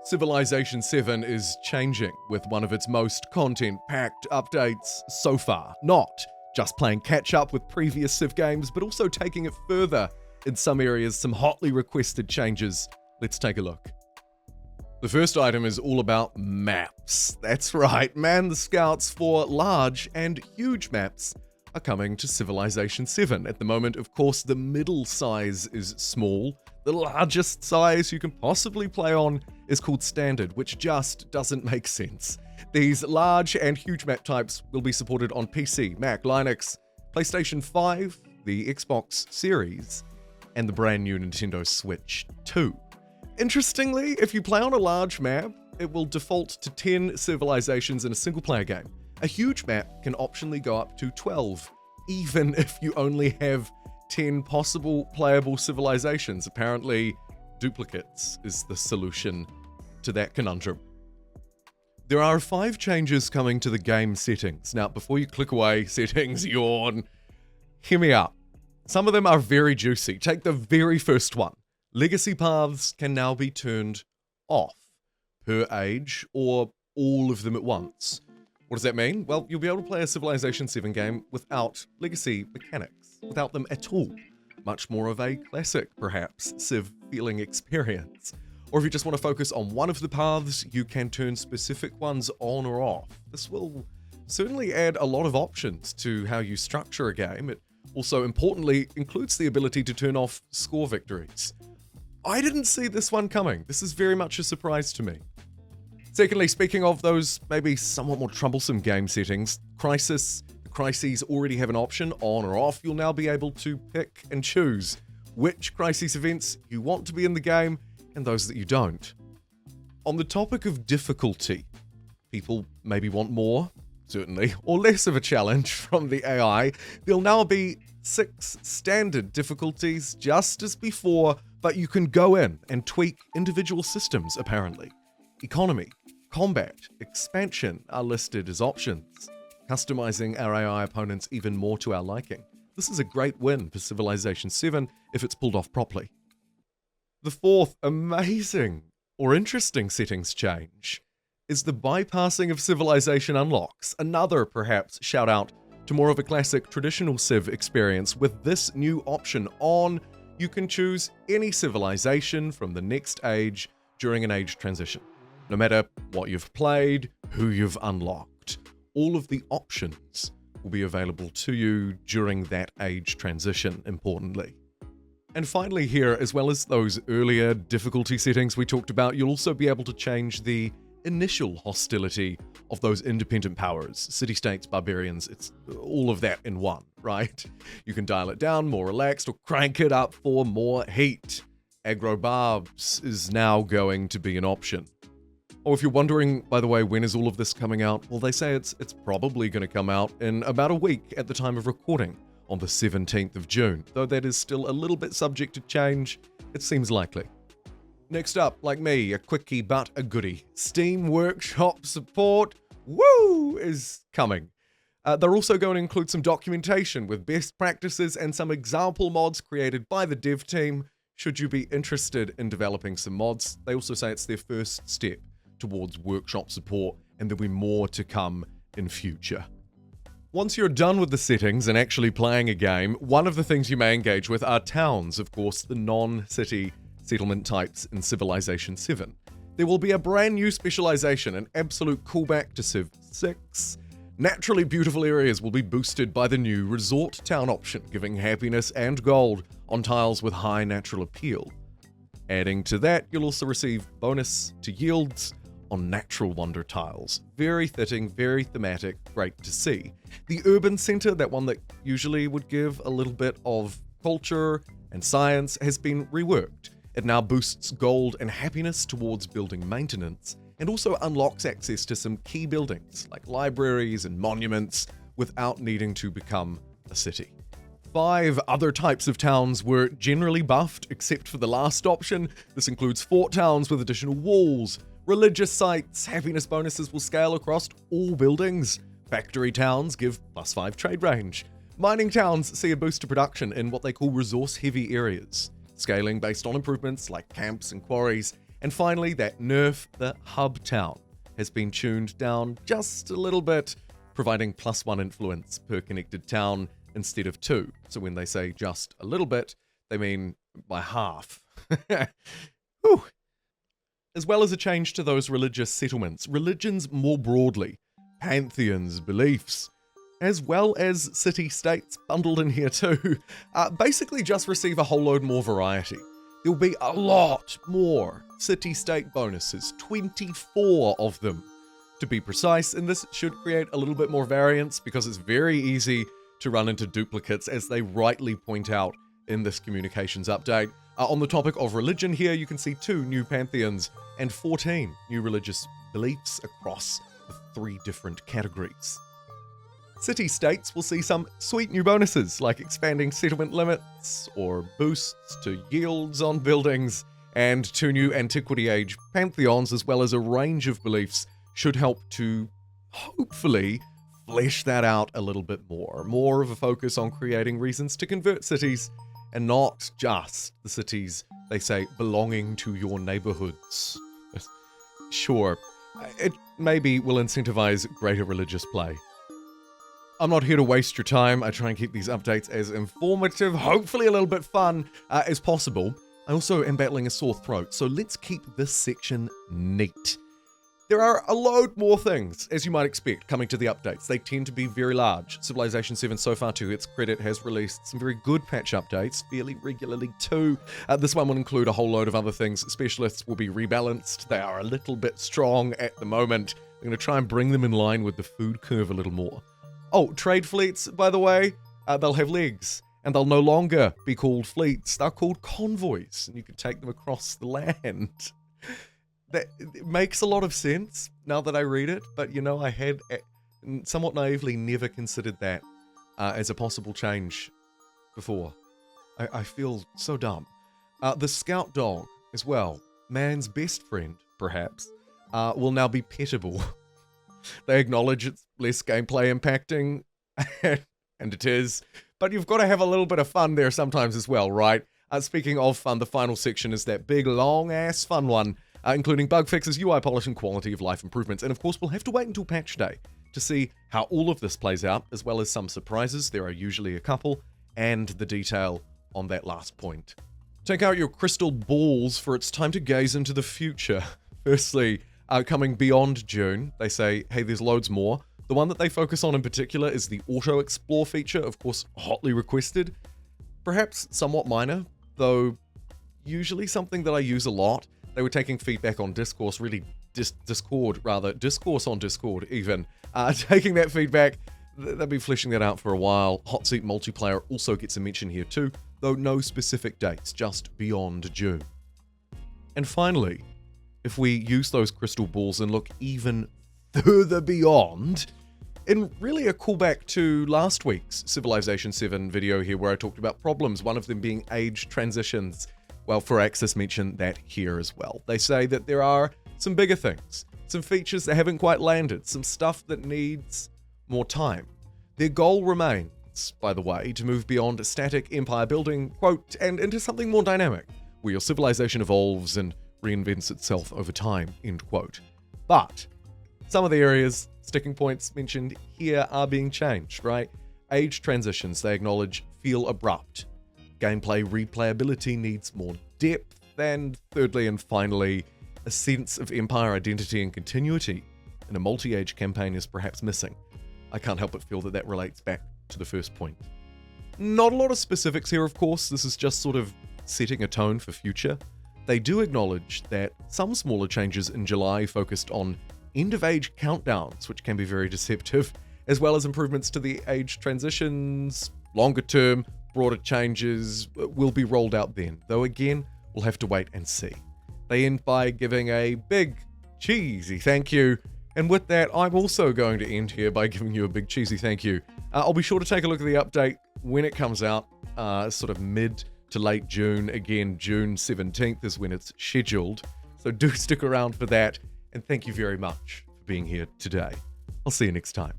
Civilization 7 is changing with one of its most content-packed updates so far. Not just playing catch-up with previous Civ games, but also taking it further in some areas, some hotly requested changes. Let's take a look. The first item is all about maps. That's right, man, the scouts for large and huge maps are coming to Civilization 7. At the moment, of course, the middle size is small. The largest size you can possibly play on is called Standard, which just doesn't make sense. These large and huge map types will be supported on PC, Mac, Linux, PlayStation 5, the Xbox Series, and the brand new Nintendo Switch 2. Interestingly, if you play on a large map, it will default to 10 civilizations in a single player game. A huge map can optionally go up to 12, even if you only have 10 possible playable civilizations. Apparently, duplicates is the solution to that conundrum. There are 5 changes coming to the game settings. Now, before you click away, settings, yawn, hear me out. Some of them are very juicy. Take the very first one. Legacy paths can now be turned off per age or all of them at once. What does that mean? Well, you'll be able to play a Civilization 7 game without legacy mechanics, without them at all. Much more of a classic, perhaps, Civ feeling experience. Or if you just want to focus on one of the paths, you can turn specific ones on or off. This will certainly add a lot of options to how you structure a game. It also, importantly, includes the ability to turn off score victories. I didn't see this one coming. This is very much a surprise to me. Secondly, speaking of those maybe somewhat more troublesome game settings, crises already have an option on or off. You'll now be able to pick and choose which crisis events you want to be in the game and those that you don't. On the topic of difficulty, people maybe want more, certainly, or less of a challenge from the AI. There'll now be 6 standard difficulties just as before, but you can go in and tweak individual systems, apparently. Economy, combat, expansion are listed as options, customizing our AI opponents even more to our liking. This is a great win for Civilization 7 if it's pulled off properly. The fourth amazing or interesting settings change is the bypassing of civilization unlocks. Another, perhaps, shout out to more of a classic traditional Civ experience. With this new option on, you can choose any civilization from the next age during an age transition. No matter what you've played, who you've unlocked, all of the options will be available to you during that age transition, importantly. And finally here, as well as those earlier difficulty settings we talked about, you'll also be able to change the initial hostility of those independent powers, city-states, barbarians, it's all of that in one, right? You can dial it down, more relaxed, or crank it up for more heat. Aggro barbs is now going to be an option. Oh, if you're wondering, by the way, when is all of this coming out? Well, they say it's probably going to come out in about a week at the time of recording, on the 17th of June. Though that is still a little bit subject to change, it seems likely. Next up, like me, a quickie but a goodie. Steam Workshop support, woo, is coming. They're also going to include some documentation with best practices and some example mods created by the dev team, should you be interested in developing some mods. They also say it's their first step towards workshop support, and there'll be more to come in future. Once you're done with the settings and actually playing a game, one of the things you may engage with are towns, of course, the non-city settlement types in Civilization 7. There will be a brand new specialization, an absolute callback to Civ 6. Naturally beautiful areas will be boosted by the new resort town option, giving happiness and gold on tiles with high natural appeal. Adding to that, you'll also receive bonus to yields on natural wonder tiles. Very fitting, very thematic, great to see. The urban center, that one that usually would give a little bit of culture and science, has been reworked. It now boosts gold and happiness towards building maintenance, and also unlocks access to some key buildings like libraries and monuments without needing to become a city. 5 other types of towns were generally buffed except for the last option. This includes fort towns with additional walls, religious sites, happiness bonuses will scale across all buildings, factory towns give +5 trade range, mining towns see a boost to production in what they call resource-heavy areas, scaling based on improvements like camps and quarries, And finally, that nerf, the hub town, has been tuned down just a little bit, providing +1 influence per connected town instead of 2. So when they say just a little bit, they mean by half. Whew. As well as a change to those religious settlements, religions more broadly, pantheons, beliefs, as well as city-states bundled in here too, basically just receive a whole load more variety. There'll be a lot more city-state bonuses, 24 of them to be precise, and this should create a little bit more variance because it's very easy to run into duplicates, as they rightly point out in this communications update. On the topic of religion here, you can see 2 new pantheons and 14 new religious beliefs across the 3 different categories. City-states will see some sweet new bonuses, like expanding settlement limits or boosts to yields on buildings, and 2 new Antiquity Age pantheons, as well as a range of beliefs, should help to hopefully flesh that out a little bit more. More of a focus on creating reasons to convert cities, and not just the cities, they say, belonging to your neighborhoods. Sure, it maybe will incentivize greater religious play. I'm not here to waste your time. I try and keep these updates as informative, hopefully a little bit fun, as possible. I also am battling a sore throat, so let's keep this section neat. There are a load more things, as you might expect, coming to the updates. They tend to be very large. Civilization 7 so far, to its credit, has released some very good patch updates, fairly regularly too. This one will include a whole load of other things. Specialists will be rebalanced. They are a little bit strong at the moment. I'm going to try and bring them in line with the food curve a little more. Oh, trade fleets, by the way, they'll have legs, and they'll no longer be called fleets. They're called convoys, and you can take them across the land. That it makes a lot of sense now that I read it, but I had somewhat naively never considered that as a possible change before. I feel so dumb. The scout dog as well, man's best friend perhaps, will now be pettable. They acknowledge it's less gameplay impacting, and it is, but you've got to have a little bit of fun there sometimes as well, right? Speaking of fun, the final section is that big long-ass fun one, including bug fixes, UI polish, and quality of life improvements. And of course, we'll have to wait until patch day to see how all of this plays out, as well as some surprises. There are usually a couple, and the detail on that last point. Take out your crystal balls, for it's time to gaze into the future. Firstly, coming beyond June, they say, hey, there's loads more. The one that they focus on in particular is the auto explore feature, of course, hotly requested. Perhaps somewhat minor, though usually something that I use a lot. They were taking feedback on Discourse, really Discourse on Discord even. Taking that feedback, they'll be fleshing that out for a while. Hot Seat multiplayer also gets a mention here too, though no specific dates, just beyond June. And finally, if we use those crystal balls and look even further beyond, in really a callback to last week's Civilization 7 video here where I talked about problems, one of them being age transitions. Well, Firaxis mentioned that here as well. They say that there are some bigger things, some features that haven't quite landed, some stuff that needs more time. Their goal remains, by the way, to move beyond a static empire building, quote, and into something more dynamic, where your civilization evolves and reinvents itself over time, end quote. But some of the areas, sticking points mentioned here are being changed, right? Age transitions, they acknowledge, feel abrupt. Gameplay replayability needs more depth, and thirdly and finally, a sense of empire identity and continuity in a multi-age campaign is perhaps missing. I can't help but feel that that relates back to the first point. Not a lot of specifics here, of course. This is just sort of setting a tone for future. They do acknowledge that some smaller changes in July focused on end-of-age countdowns, which can be very deceptive, as well as improvements to the age transitions. Longer term, broader changes will be rolled out then, though again, we'll have to wait and see. They end by giving a big, cheesy thank you, and with that, I'm also going to end here by giving you a big, cheesy thank you. I'll be sure to take a look at the update when it comes out, sort of mid to late June. Again, June 17th is when it's scheduled, so do stick around for that, and thank you very much for being here today. I'll see you next time.